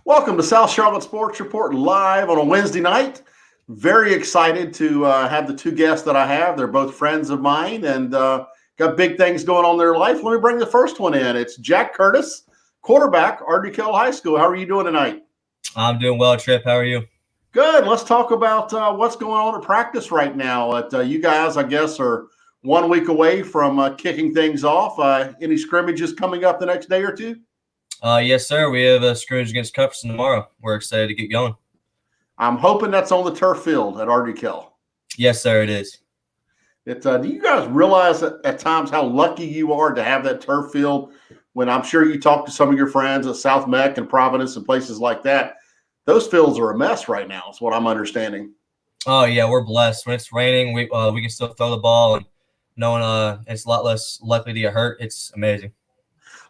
Welcome to South Charlotte Sports Report live on a Wednesday night. Very excited to have the two guests that I have. They're both friends of mine and got big things going on in their life. Let me bring the first one in. It's Jack Curtis, quarterback, RDK High School. How are you doing tonight? I'm doing well, Trip. How are you? Good. Let's talk about what's going on at practice right now. You guys, I guess, are 1 week away from kicking things off. Any scrimmages coming up the next day or two? Yes, sir. We have a scrimmage against Cups tomorrow. We're excited to get going. I'm hoping that's on the turf field at RDK. Yes, sir, it is. Do you guys realize at times how lucky you are to have that turf field? When I'm sure you talk to some of your friends at South Meck and Providence and places like that, those fields are a mess right now, is what I'm understanding. Oh, yeah, we're blessed. When it's raining, we can still throw the ball, and knowing it's a lot less likely to get hurt, it's amazing.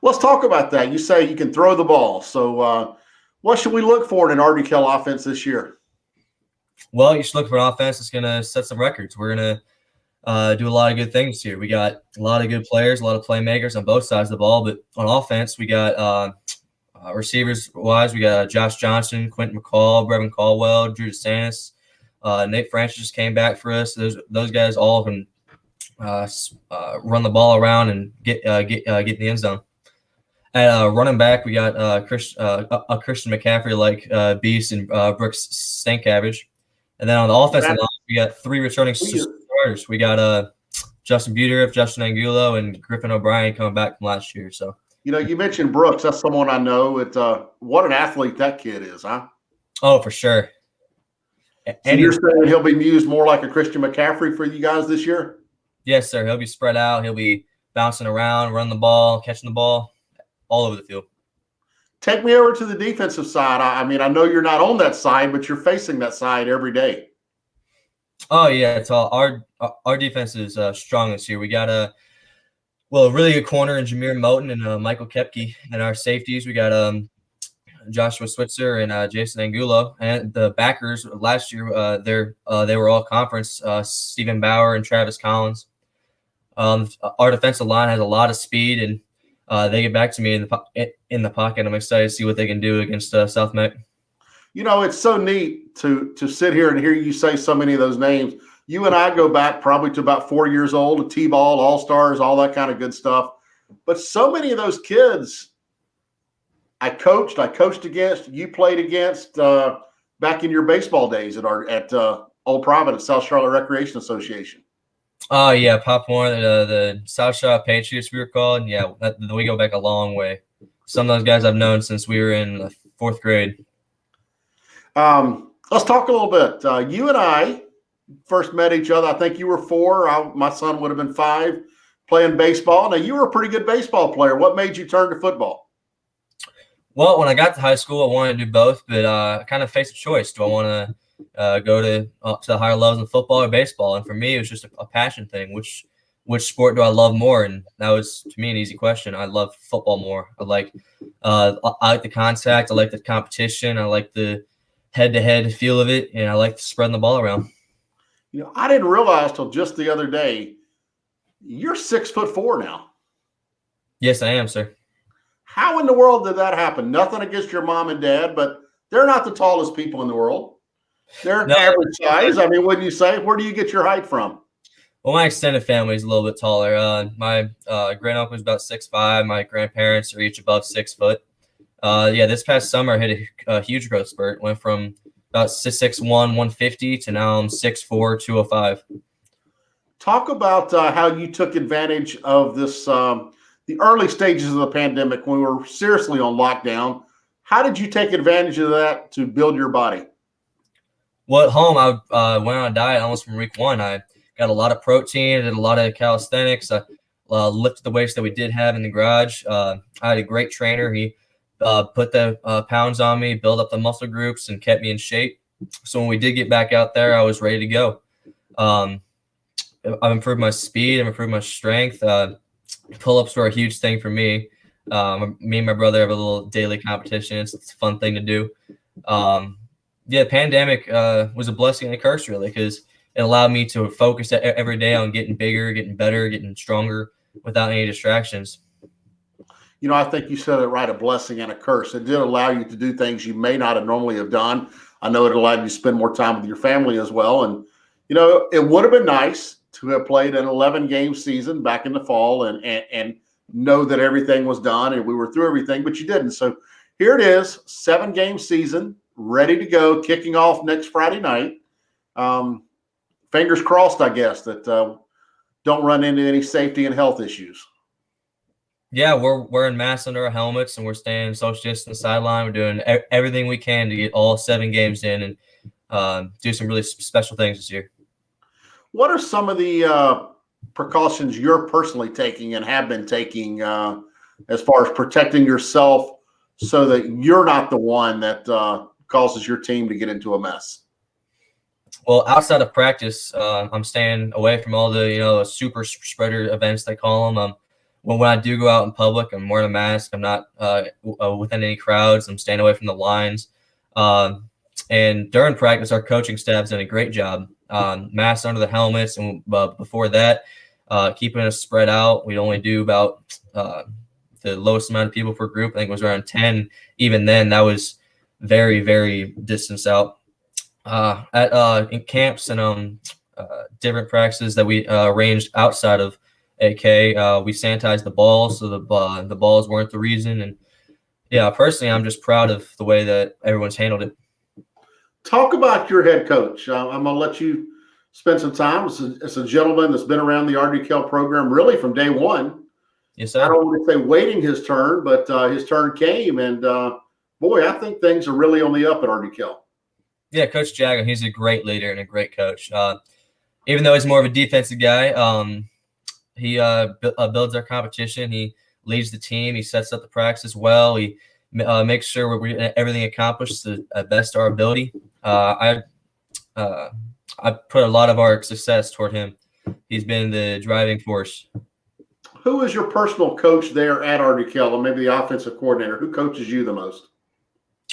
Let's talk about that. You say you can throw the ball. So what should we look for in an RDK offense this year? Well, you should look for an offense that's going to set some records. We're going to do a lot of good things here. We got a lot of good players, a lot of playmakers on both sides of the ball. But on offense, we got receivers-wise, we got Josh Johnson, Quentin McCall, Brevin Caldwell, Drew DeSantis. Nate Francis just came back for us. Those guys all can run the ball around and get in the end zone. At running back, we got Christian McCaffrey beast and Brooks Stankovic. And then on the offensive line, we got three returning starters. We got Justin Buteriff, Justin Angulo, and Griffin O'Brien coming back from last year. So you mentioned Brooks. That's someone I know. What an athlete that kid is, huh? Oh, for sure. And you're saying he'll be used more like a Christian McCaffrey for you guys this year? Yes, sir. He'll be spread out. He'll be bouncing around, running the ball, catching the ball, all over the field. Take me over to the defensive side. I mean, I know you're not on that side, but you're facing that side every day. Oh, yeah. It's all our defense is strong this year. We got a really good corner in Jameer Moten and Michael Kepke. And our safeties, we got Joshua Switzer and Jason Angulo. And the backers last year, they were all conference, Stephen Bauer and Travis Collins. Our defensive line has a lot of speed, and they get back to me in the pocket. I'm excited to see what they can do against South Meck. It's so neat to sit here and hear you say so many of those names. You and I go back probably to about 4 years old, T-ball, all-stars, all that kind of good stuff. But so many of those kids I coached against, you played against back in your baseball days at Old Providence, South Charlotte Recreation Association. Oh, yeah, Pop Warner, the South Charlotte Patriots we were called. Yeah, we go back a long way. Some of those guys I've known since we were in the fourth grade. Let's talk a little bit. You and I first met each other. I think you were 4. My son would have been 5, playing baseball. Now, you were a pretty good baseball player. What made you turn to football? Well, when I got to high school, I wanted to do both, but I kind of faced a choice. Do I want to go to the higher levels in football or baseball? And for me, it was just a passion thing. Which sport do I love more? And that was, to me, an easy question. I love football more. I like the contact. I like the competition. I like the head-to-head feel of it, and I like spreading the ball around. I didn't realize till just the other day, you're 6'4" now. Yes, I am, sir. How in the world did that happen? Nothing against your mom and dad, but they're not the tallest people in the world. They're average size. I mean, wouldn't you say? Where do you get your height from? Well, my extended family is a little bit taller. My granduncle is about 6'5". My grandparents are each above 6 foot. This past summer I hit a huge growth spurt. Went from about 6'1", 150 to now I'm 6'4", 205. Talk about how you took advantage of this, the early stages of the pandemic when we were seriously on lockdown. How did you take advantage of that to build your body? Well, at home, I went on a diet almost from week 1. I got a lot of protein, did a lot of calisthenics. I lifted the weights that we did have in the garage. I had a great trainer. He put the pounds on me, built up the muscle groups, and kept me in shape. So when we did get back out there, I was ready to go. I've improved my speed. I've improved my strength. Pull-ups were a huge thing for me. Me and my brother have a little daily competition. It's a fun thing to do. The pandemic was a blessing and a curse, really, because it allowed me to focus every day on getting bigger, getting better, getting stronger without any distractions. I think you said it right, a blessing and a curse. It did allow you to do things you may not have normally have done. I know it allowed you to spend more time with your family as well. And, it would have been nice to have played an 11-game season back in the fall and know that everything was done and we were through everything, but you didn't. So here it is, 7-game season, ready to go, kicking off next Friday night. Fingers crossed, I guess, that don't run into any safety and health issues. Yeah, we're wearing masks under our helmets and we're staying social distance on the sideline. We're doing everything we can to get all 7 games in and do some really special things this year. What are some of the precautions you're personally taking and have been taking as far as protecting yourself so that you're not the one that causes your team to get into a mess? Well, outside of practice, I'm staying away from all the super spreader events they call them. When I do go out in public, I'm wearing a mask. I'm not within any crowds. I'm staying away from the lines. And during practice, our coaching staff's done a great job. Masks under the helmets, and before that, keeping us spread out. We only do about the lowest amount of people per group. I think it was around 10. Even then, that was very, very distanced out. In camps and different practices that we arranged outside of AK, we sanitized the balls, so the balls weren't the reason. And yeah, personally, I'm just proud of the way that everyone's handled it. Talk about your head coach. I'm going to let you spend some time. It's a gentleman that's been around the RDKL program really from day one. Yes, sir. I don't want to say waiting his turn, but his turn came. And, boy, I think things are really on the up at RDKL. Yeah, Coach Jagger, he's a great leader and a great coach. Even though he's more of a defensive guy, he builds our competition. He leads the team. He sets up the practice well. He makes sure we're getting everything accomplished to the best of our ability. I put a lot of our success toward him. He's been the driving force. Who is your personal coach there at RDKL, or maybe the offensive coordinator? Who coaches you the most?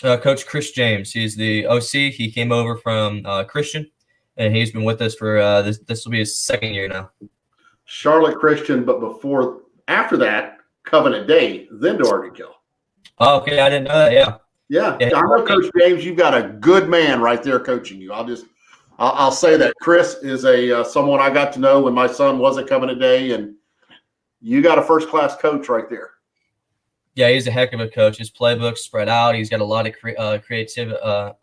Coach Chris James. He's the OC. He came over from Christian, and he's been with us for this will be his 2nd year now. Charlotte Christian, but after that, Covenant Day, then to RDKL. Oh, okay, I didn't know that. Yeah. I know, Coach James, you've got a good man right there coaching you. I'll say that Chris is someone I got to know when my son was at Covenant Day, and you got a first-class coach right there. Yeah, he's a heck of a coach. His playbook's spread out. He's got a lot of creative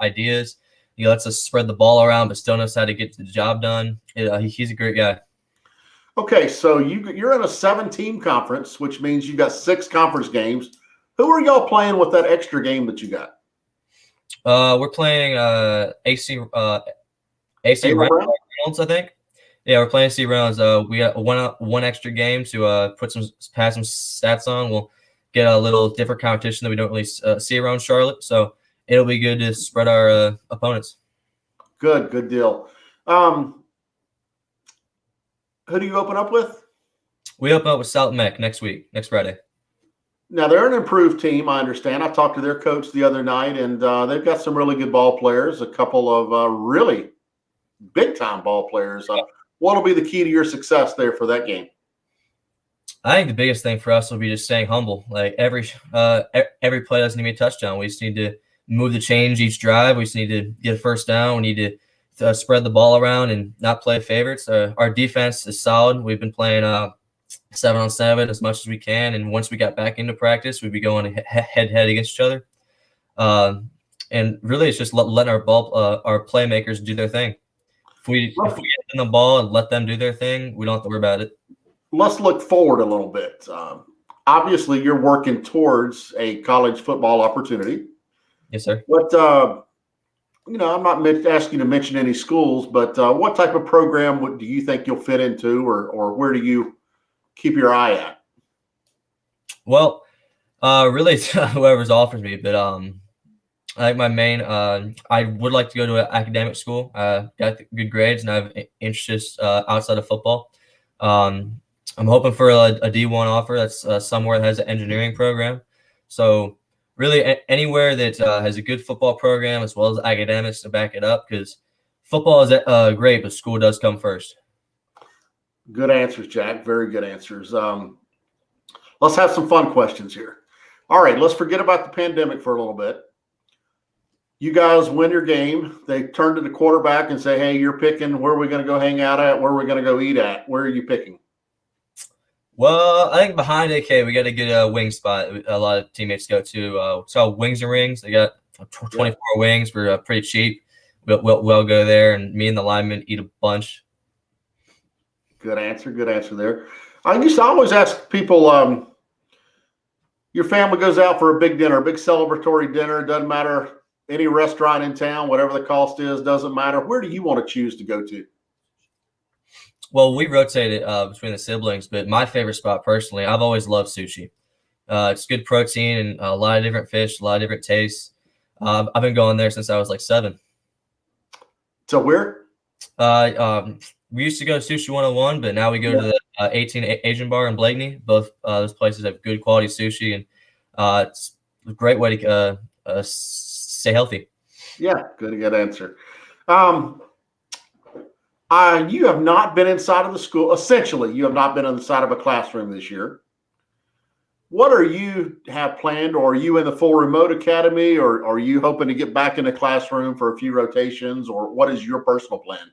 ideas. He lets us spread the ball around, but still knows how to get the job done. He's a great guy. Okay, so you're in a 7-team conference, which means you got 6 conference games. Who are y'all playing with that extra game that you got? We're playing AC Reynolds, I think. Yeah, we're playing AC Reynolds. We got one extra game to pass some stats on. We'll get a little different competition that we don't really see around Charlotte. So it'll be good to spread our opponents. Good deal. Who do you open up with? We open up with South Meck next Friday. Now, they're an improved team, I understand. I talked to their coach the other night, and they've got some really good ball players, a couple of really big-time ball players. What will be the key to your success there for that game? I think the biggest thing for us will be just staying humble. Like every play doesn't need to be a touchdown. We just need to move the change each drive. We just need to get a first down. We need to spread the ball around and not play favorites. Our defense is solid. We've been playing 7-on-7 as much as we can, and once we got back into practice, we'd be going head-to-head against each other. And really, it's just letting our playmakers do their thing. If we get in the ball and let them do their thing, we don't have to worry about it. Let's look forward a little bit. Obviously, you're working towards a college football opportunity. Yes, sir. But, I'm not asking you to mention any schools, but what type of program do you think you'll fit into, or where do you keep your eye at? Well, really, whoever's offers me, but I think my main, I would like to go to an academic school. Got good grades, and I have interests outside of football. I'm hoping for a D1 offer that's somewhere that has an engineering program. So really anywhere that has a good football program as well as academics to back it up, because football is great, but school does come first. Good answers, Jack. Very good answers. Let's have some fun questions here. All right, let's forget about the pandemic for a little bit. You guys win your game. They turn to the quarterback and say, hey, you're picking where are we going to go hang out at, where are we going to go eat at? Where are you picking? Well, I think behind AK, we got a good wing spot. A lot of teammates go to. So Wings and Rings, they got 24 wings. We're pretty cheap. We'll go there, and me and the linemen eat a bunch. Good answer. Good answer there. I used to always ask people, your family goes out for a big dinner, a big celebratory dinner. Doesn't matter. Any restaurant in town, whatever the cost is, doesn't matter. Where do you want to choose to go to? Well, we rotate it between the siblings, but my favorite spot personally, I've always loved sushi. It's good protein and a lot of different fish, a lot of different tastes. I've been going there since I was like 7. So where? We used to go to Sushi 101, but now we go to the 18 Asian Bar in Blakeney. Both those places have good quality sushi, and it's a great way to stay healthy. Yeah, good answer. You have not been inside of the school. Essentially, you have not been inside of a classroom this year. What are you have planned, or are you in the full remote academy, or are you hoping to get back in the classroom for a few rotations, or what is your personal plan?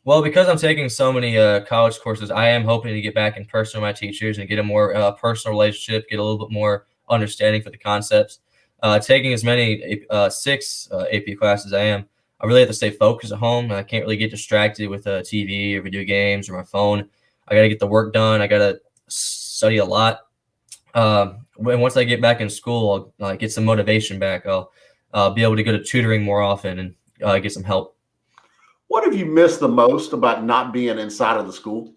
Well, because I'm taking so many college courses, I am hoping to get back in person with my teachers and get a more personal relationship, get a little bit more understanding for the concepts. Taking as many 6 AP classes as I am, I really have to stay focused at home. I can't really get distracted with TV or video games or my phone. I got to get the work done. I got to study a lot. Once I get back in school, I'll get some motivation back. I'll be able to go to tutoring more often and get some help. What have you missed the most about not being inside of the school?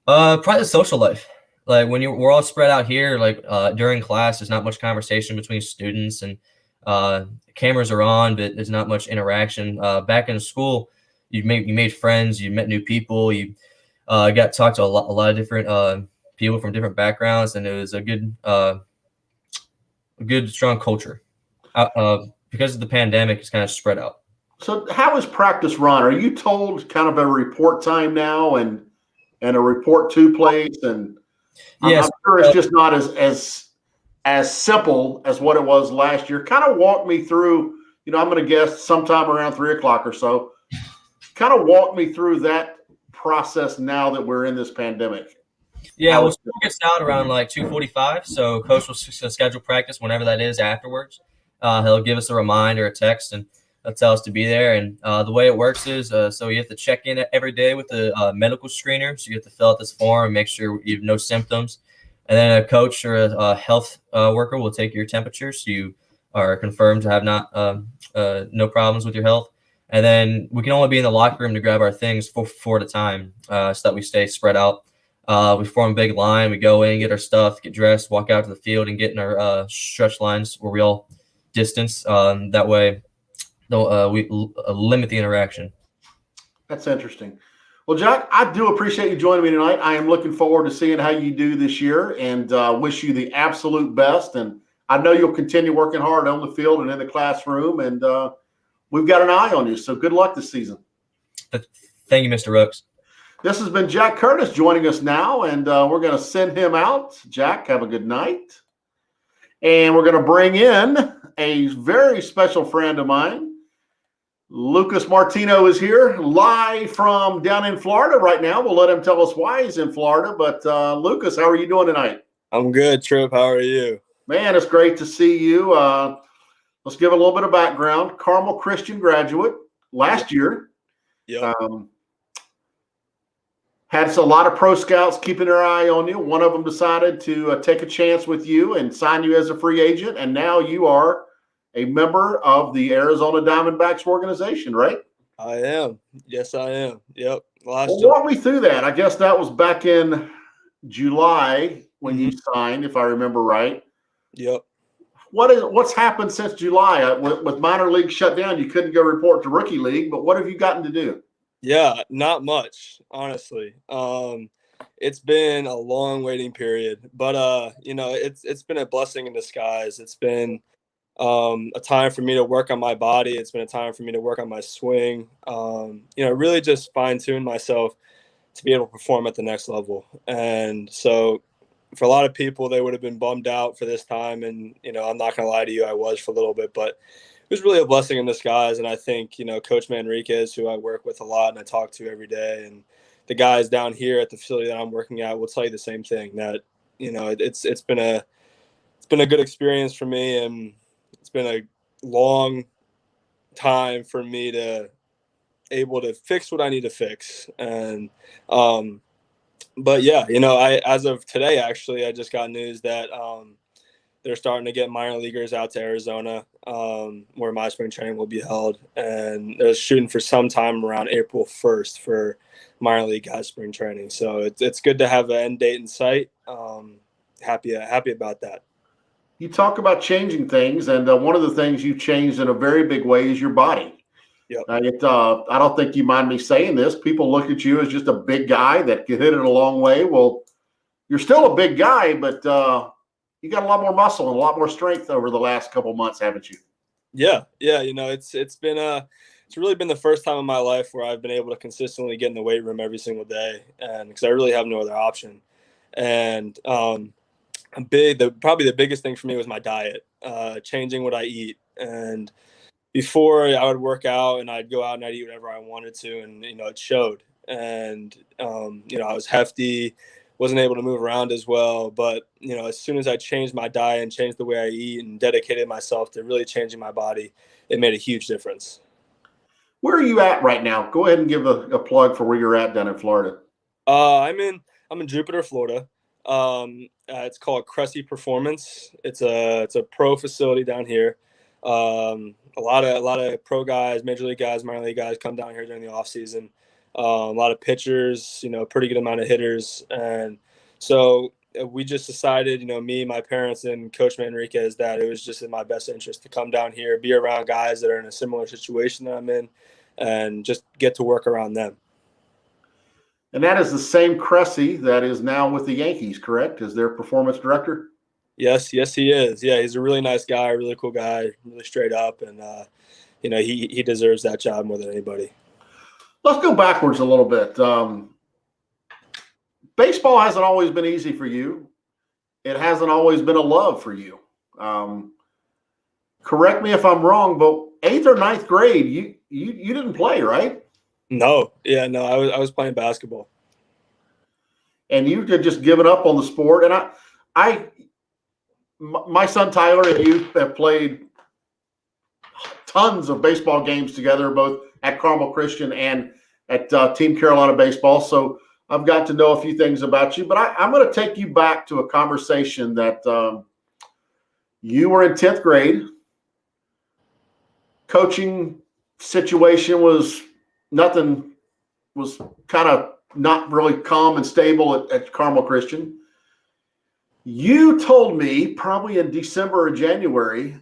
Probably the social life. Like when we're all spread out here, like during class, there's not much conversation between students, and cameras are on, but there's not much interaction. Back in school, you made friends, you met new people, you got to talk to a lot of different people from different backgrounds, and it was a good strong culture. Because of the pandemic, it's kind of spread out. So how is practice run? Are you told kind of a report time now and a report to place? And Yes, I'm sure it's just not as simple as what it was last year. Kind of walk me through, I'm going to guess sometime around 3:00 or so. Kind of walk me through that process now that we're in this pandemic. Yeah, well, school gets out around like 2:45, so coach will schedule practice whenever that is afterwards. He'll give us a reminder, a text, and he'll tell us to be there. And the way it works is, so you have to check in every day with the medical screener. So you have to fill out this form, make sure you have no symptoms. And then a coach or a health worker will take your temperature, so you are confirmed to have no problems with your health. And then we can only be in the locker room to grab our things four at a time, so that we stay spread out. We form a big line. We go in, get our stuff, get dressed, walk out to the field, and get in our stretch lines where we all distance. That way, we limit the interaction. That's interesting. Well, Jack, I do appreciate you joining me tonight. I am looking forward to seeing how you do this year, and wish you the absolute best. And I know you'll continue working hard on the field and in the classroom, and we've got an eye on you. So good luck this season. Thank you, Mr. Rooks. This has been Jack Curtis joining us now, and we're going to send him out. Jack, have a good night. And we're going to bring in a very special friend of mine. Lucas Martino is here live from down in Florida right now. We'll let him tell us why he's in Florida. But Lucas, how are you doing tonight? I'm good, Trip. How are you? Man, it's great to see you. Let's give a little bit of background. Carmel Christian graduate last year. Yep. Had a lot of pro scouts keeping their eye on you. One of them decided to take a chance with you and sign you as a free agent. And now you are a member of the Arizona Diamondbacks organization, right? I am. Yes, I am. Yep. Walk me through that. I guess that was back in July when you signed, if I remember right. Yep. What's happened since July? With minor league shut down, you couldn't go report to rookie league, but what have you gotten to do? Yeah, not much, honestly. It's been a long waiting period, but it's been a blessing in disguise. It's been a time for me to work on my body. It's been a time for me to work on my swing. Really just fine tune myself to be able to perform at the next level. And so for a lot of people, they would have been bummed out for this time. And, I'm not going to lie to you, I was for a little bit, but it was really a blessing in disguise. And I think, Coach Manriquez, who I work with a lot and I talk to every day, and the guys down here at the facility that I'm working at will tell you the same thing, that, it's been a good experience for me, and it's been a long time for me to able to fix what I need to fix. And, but yeah, as of today, actually, I just got news that, they're starting to get minor leaguers out to Arizona, where my spring training will be held. And they're shooting for sometime around April 1st for minor league guys spring training. So it's good to have an end date in sight. Happy about that. You talk about changing things, and one of the things you changed in a very big way is your body. Yep. I don't think you mind me saying this. People look at you as just a big guy that can hit it a long way. Well, you're still a big guy, but you got a lot more muscle and a lot more strength over the last couple months, haven't you? Yeah. It's really been the first time in my life where I've been able to consistently get in the weight room every single day, and because I really have no other option. And probably the biggest thing for me was my diet, changing what I eat. And before, I would work out and I'd go out and I'd eat whatever I wanted to, and it showed. And I was hefty, wasn't able to move around as well. But as soon as I changed my diet and changed the way I eat and dedicated myself to really changing my body, it made a huge difference. Where are you at right now? Go ahead and give a plug for where you're at down in Florida. I'm in Jupiter, Florida. It's called Cressy Performance. It's a pro facility down here. A lot of pro guys, major league guys, minor league guys come down here during the off season. A lot of pitchers, pretty good amount of hitters. And so we just decided, me, my parents, and Coach Manriquez, that it was just in my best interest to come down here, be around guys that are in a similar situation that I'm in, and just get to work around them. And that is the same Cressy that is now with the Yankees, correct? As their performance director? Yes, he is. Yeah, he's a really nice guy, really cool guy, really straight up, and he deserves that job more than anybody. Let's go backwards a little bit. Baseball hasn't always been easy for you. It hasn't always been a love for you. Correct me if I'm wrong, but 8th or 9th grade, you didn't play, right? No, I was playing basketball. And you had just given up on the sport. And my son Tyler and you have played tons of baseball games together, both at Carmel Christian and at Team Carolina Baseball. So I've got to know a few things about you. But I'm going to take you back to a conversation that you were in 10th grade. Coaching situation was kind of not really calm and stable at Carmel Christian. You told me probably in December or January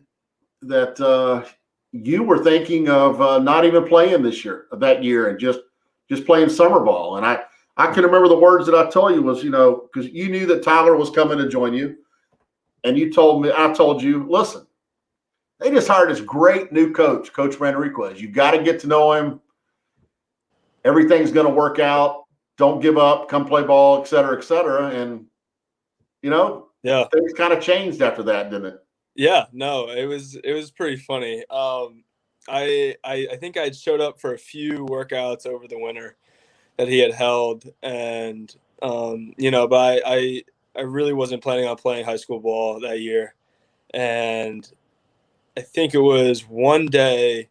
that you were thinking of not even playing that year, and just playing summer ball. And I can remember the words that I told you was, because you knew that Tyler was coming to join you, and I told you, listen, they just hired this great new coach, Coach Manriquez. You got to get to know him. Everything's going to work out. Don't give up. Come play ball, et cetera, et cetera. And things kind of changed after that, didn't it? Yeah, no, it was pretty funny. I think I showed up for a few workouts over the winter that he had held, and but I really wasn't planning on playing high school ball that year. And I think it was one day,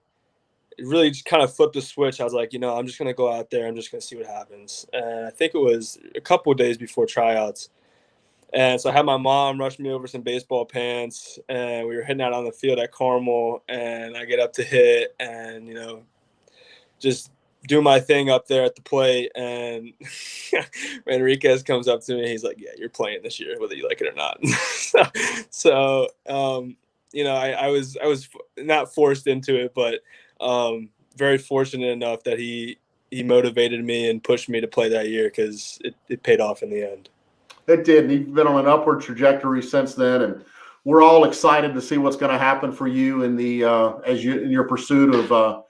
it really just kind of flipped the switch. I was like, I'm just going to go out there. I'm just going to see what happens. And I think it was a couple of days before tryouts. And so I had my mom rush me over some baseball pants, and we were hitting out on the field at Carmel, and I get up to hit and, just do my thing up there at the plate. And Enriquez comes up to me. He's like, yeah, you're playing this year, whether you like it or not. So I was not forced into it, but very fortunate enough that he motivated me and pushed me to play that year, because it paid off in the end. It did. You've been on an upward trajectory since then, and we're all excited to see what's going to happen for you in your pursuit of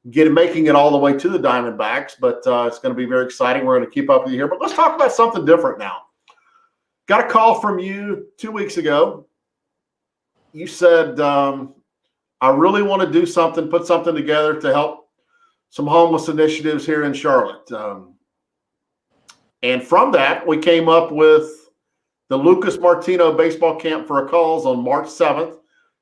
making it all the way to the Diamondbacks. But it's going to be very exciting. We're going to keep up with you here. But let's talk about something different now. got a call from you 2 weeks ago. You said, I really want to do something, put something together to help some homeless initiatives here in Charlotte. And from that, we came up with the Lucas Martino Baseball Camp for a Cause on March 7th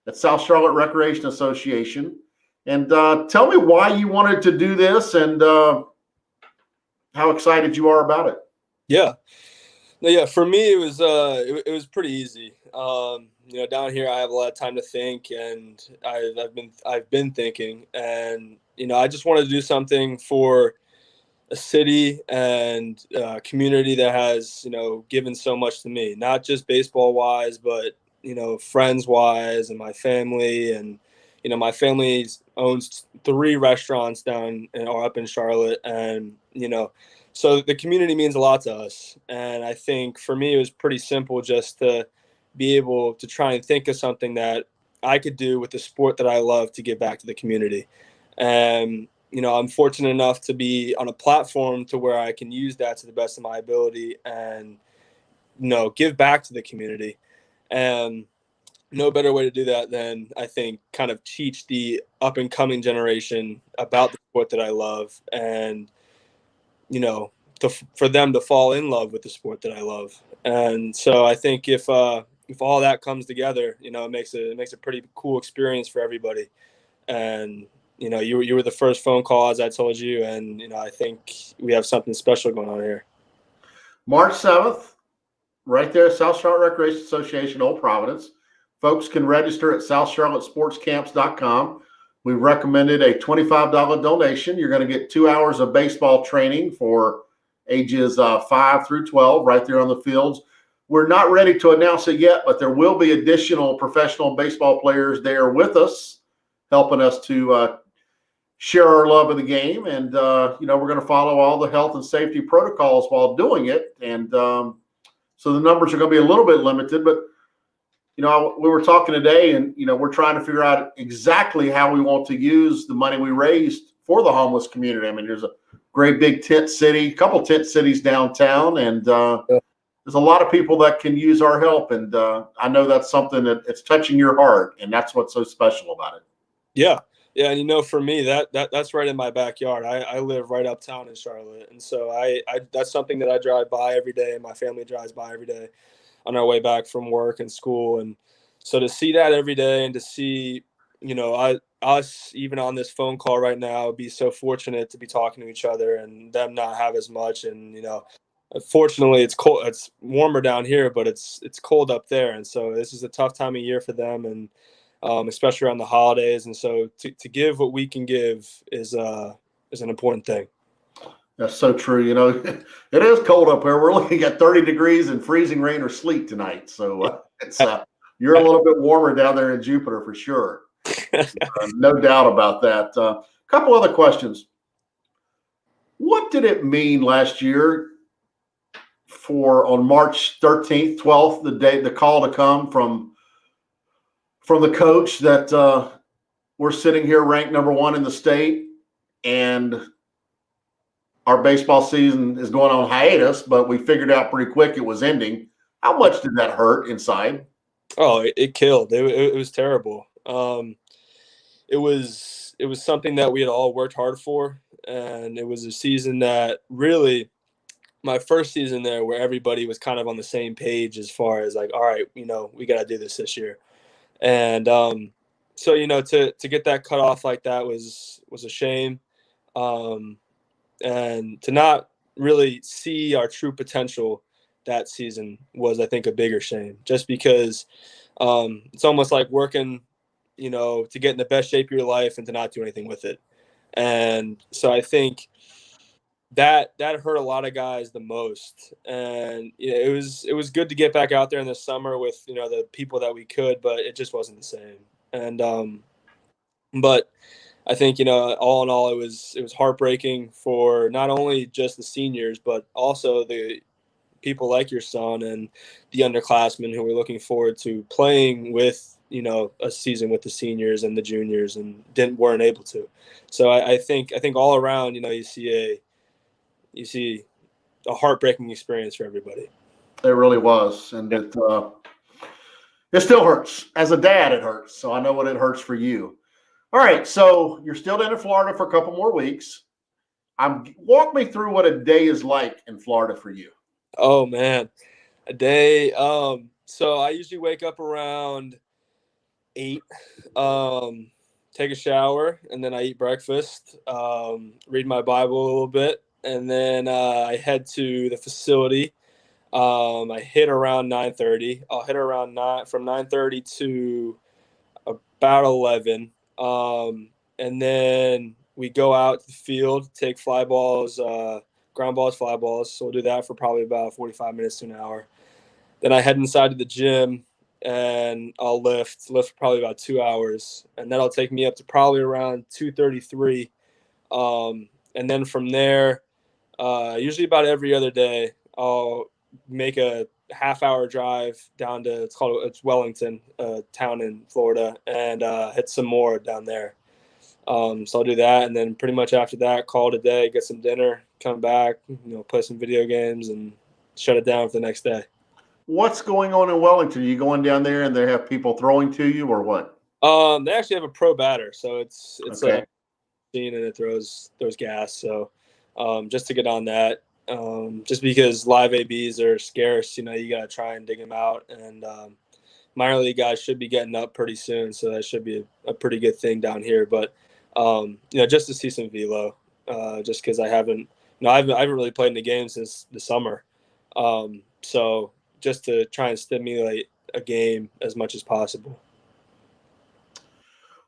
at South Charlotte Recreation Association. And tell me why you wanted to do this and how excited you are about it. Yeah. No, yeah, for me it was pretty easy. Down here I have a lot of time to think, and I've been thinking, and I just wanted to do something for a city and community that has given so much to me, not just baseball wise, but friends wise, and my family. And my family owns 3 restaurants down or up in Charlotte, and so the community means a lot to us. And I think for me it was pretty simple just to be able to try and think of something that I could do with the sport that I love to give back to the community. And I'm fortunate enough to be on a platform to where I can use that to the best of my ability and give back to the community. And no better way to do that than, I think, kind of teach the up and coming generation about the sport that I love, and for them to fall in love with the sport that I love. And so I think if all that comes together, it makes a pretty cool experience for everybody. And you were the first phone call, as I told you, and I think we have something special going on here. March 7th, right there, South Charlotte Recreation Association, Old Providence. Folks can register at southcharlottesportscamps.com. We recommended a $25 donation. You're going to get 2 hours of baseball training for ages 5 through 12 right there on the fields. We're not ready to announce it yet, but there will be additional professional baseball players there with us, helping us to share our love of the game. And, we're going to follow all the health and safety protocols while doing it. And so the numbers are going to be a little bit limited, but we were talking today, and we're trying to figure out exactly how we want to use the money we raised for the homeless community. I mean, there's a great big tent city, couple tent cities downtown, and there's a lot of people that can use our help. And I know that's something that it's touching your heart, and that's what's so special about it. Yeah. Yeah, and for me, that's right in my backyard. I live right uptown in Charlotte, and so I that's something that I drive by every day, and my family drives by every day on our way back from work and school. And so to see that every day, and to see us even on this phone call right now, be so fortunate to be talking to each other, and them not have as much. And fortunately it's cold, it's warmer down here, but it's cold up there, and so this is a tough time of year for them, and especially around the holidays. And so to give what we can give is an important thing. That's so true. It is cold up here. We're looking at 30 degrees and freezing rain or sleet tonight. So it's you're a little bit warmer down there in Jupiter for sure. No doubt about that. A couple other questions. What did it mean last year on March 13th, 12th, the call to come from the coach that we're sitting here ranked number 1 in the state, and our baseball season is going on hiatus, but we figured out pretty quick it was ending. How much did that hurt inside? Oh, it killed. It was terrible. It was something that we had all worked hard for, and it was a season that really, my first season there, where everybody was kind of on the same page as far as like, all right, we got to do this year. And so to get that cut off like that was a shame. And to not really see our true potential that season was, I think, a bigger shame, just because it's almost like working, to get in the best shape of your life and to not do anything with it. And so I think that hurt a lot of guys the most. And it was good to get back out there in the summer with the people that we could, but it just wasn't the same. And but I think all in all, it was heartbreaking for not only just the seniors, but also the people like your son and the underclassmen who were looking forward to playing with a season with the seniors and the juniors, and weren't able to. So I think all around, you see a heartbreaking experience for everybody. It really was, and it still hurts. As a dad, it hurts. So I know what it hurts for you. All right, so you're still down in Florida for a couple more weeks. Walk me through what a day is like in Florida for you. Oh man, a day. So I usually wake up around 8, take a shower, and then I eat breakfast, read my Bible a little bit, and then I head to the facility. I hit around 9:30. I'll hit around 9 from 9:30 to about 11. And then we go out to the field, take fly balls, ground balls, fly balls. So we'll do that for probably about 45 minutes to an hour. Then I head inside to the gym and I'll lift probably about 2 hours. And that'll take me up to probably around 2:33. And then from there, usually about every other day, I'll make a half-hour drive down to it's Wellington, a town in Florida, and hit some more down there. So I'll do that, and then pretty much after that, call it a day, get some dinner, come back, play some video games, and shut it down for the next day. What's going on in Wellington? Are you going down there and they have people throwing to you, or what? They actually have a pro batter, so it's Okay. a machine and it throws gas. So just to get on that, just because live ABs are scarce, you got to try and dig them out. And minor league guys should be getting up pretty soon, so that should be a pretty good thing down here. But just to see some velo, just because I haven't really played in the game since the summer, so just to try and stimulate a game as much as possible.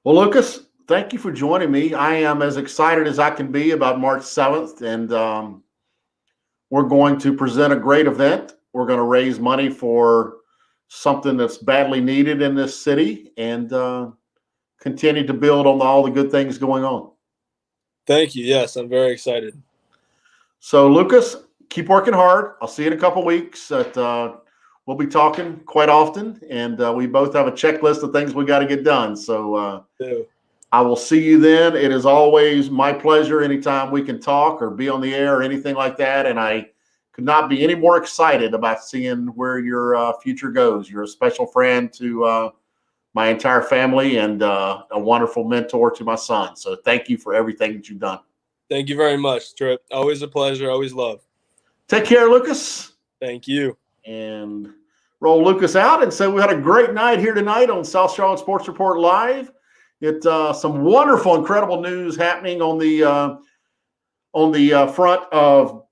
Well, Lucas, thank you for joining me. I am as excited as I can be about March 7th, and we're going to present a great event. We're going to raise money for something that's badly needed in this city and continue to build on all the good things going on. Thank you. Yes, I'm very excited. So, Lucas, keep working hard. I'll see you in a couple weeks. We'll be talking quite often, and we both have a checklist of things we got to get done. So I will see you then. It is always my pleasure anytime we can talk or be on the air or anything like that, and I could not be any more excited about seeing where your future goes. You're a special friend to my entire family and a wonderful mentor to my son. So thank you for everything that you've done. Thank you very much, Trip. Always a pleasure. Always love. Take care, Lucas. Thank you. And roll Lucas out and say we had a great night here tonight on South Charlotte Sports Report Live. Some wonderful, incredible news happening on the front of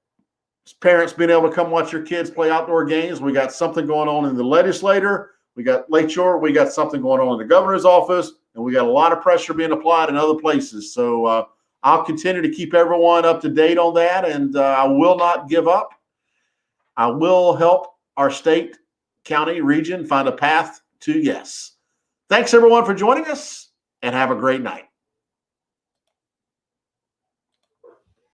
parents being able to come watch your kids play outdoor games. We got something going on in the legislature. We got Lakeshore. We got something going on in the governor's office, and we got a lot of pressure being applied in other places. So I'll continue to keep everyone up to date on that, and I will not give up. I will help our state, county, region find a path to yes. Thanks, everyone, for joining us, and have a great night.